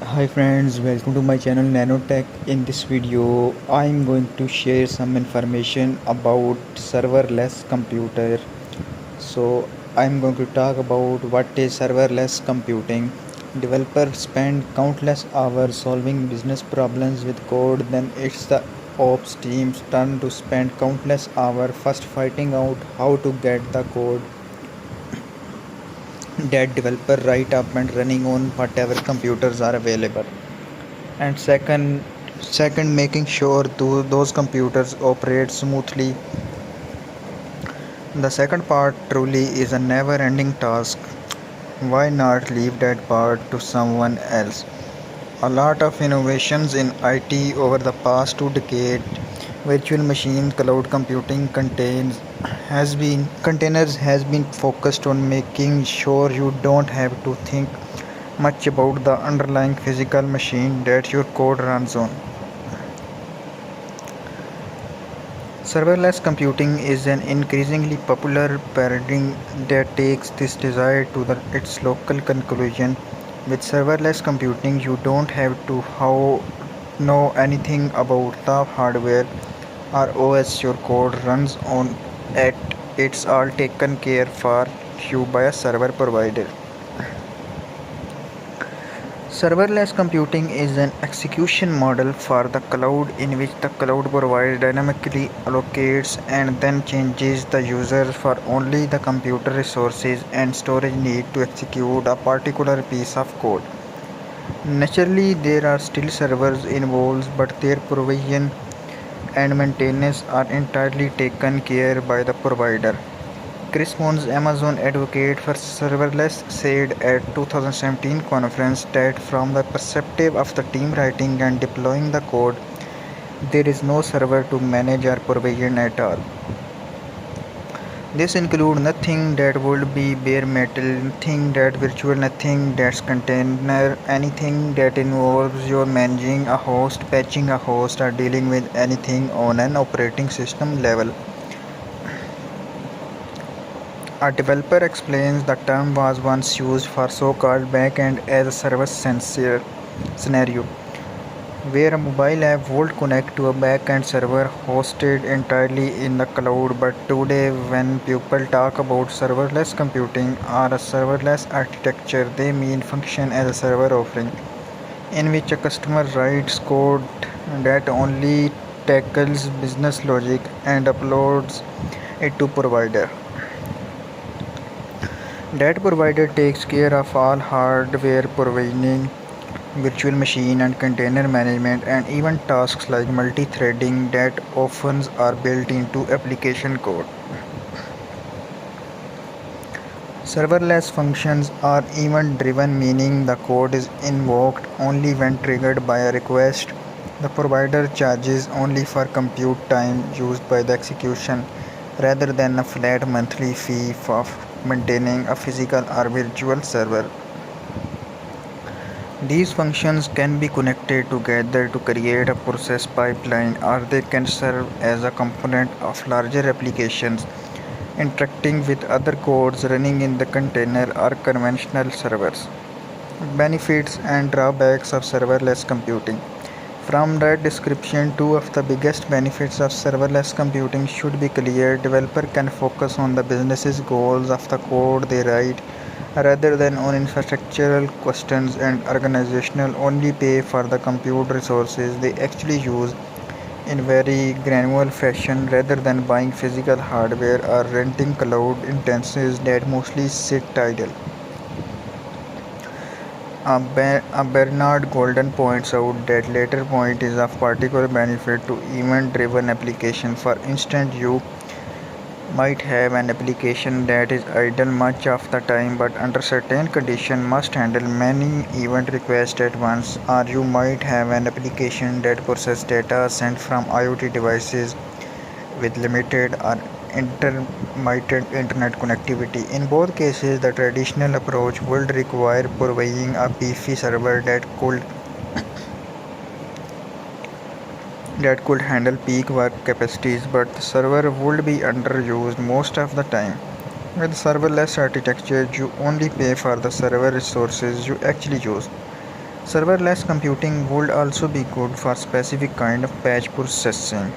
Hi friends, welcome to my channel Nanotech. In this video, I'm going to share some information about serverless computer. So, I'm going to talk about what is serverless computing. Developers spend countless hours solving business problems with code, then it's the ops team's turn to spend countless hours first fighting out how to get the code that developer write up and running on whatever computers are available, and second making sure those computers operate smoothly. The second part truly is a never ending task. Why not leave that part to someone else? A lot of innovations in IT over the past 2 decades, virtual machine cloud computing containers has been focused on making sure you don't have to think much about the underlying physical machine that your code runs on. Serverless computing is an increasingly popular paradigm that takes this desire to its local conclusion. With serverless computing, you don't have to know anything about the hardware or OS your code runs on. At it's all taken care for you by a server provider. Serverless computing is an execution model for the cloud in which the cloud provider dynamically allocates and then changes the user for only the computer resources and storage need to execute a particular piece of code. Naturally, there are still servers involved, but their provision and maintenance are entirely taken care by the provider. Chris Moon's Amazon advocate for serverless said at 2017 conference that from the perspective of the team writing and deploying the code, there is no server to manage or provision at all. This includes nothing that would be bare metal, nothing that virtual, nothing that's container, anything that involves your managing a host, patching a host, or dealing with anything on an operating system level. A developer explains the term was once used for so-called back-end as a service scenario, where a mobile app would connect to a back-end server hosted entirely in the cloud. But today, when people talk about serverless computing or a serverless architecture, they mean function as a server offering, in which a customer writes code that only tackles business logic and uploads it to provider. That provider takes care of all hardware provisioning, virtual machine and container management, and even tasks like multi-threading that often are built into application code. Serverless functions are event driven, meaning the code is invoked only when triggered by a request. The provider charges only for compute time used by the execution rather than a flat monthly fee for maintaining a physical or virtual server. These functions can be connected together to create a process pipeline, or they can serve as a component of larger applications interacting with other codes running in the container or conventional servers. Benefits and drawbacks of serverless computing. From that description, two of the biggest benefits of serverless computing should be clear. Developer can focus on the business's goals of the code they write rather than on infrastructural questions, and organizational only pay for the compute resources they actually use in very granular fashion rather than buying physical hardware or renting cloud instances that mostly sit idle. Bernard Golden points out that latter point is of particular benefit to event-driven application. For instance, you might have an application that is idle much of the time but under certain conditions must handle many event requests at once, or you might have an application that processes data sent from IoT devices with limited or intermittent internet connectivity. In both cases, the traditional approach would require providing a beefy server that could handle peak work capacities, but the server would be underused most of the time. With serverless architecture, you only pay for the server resources you actually use. Serverless computing would also be good for specific kind of batch processing.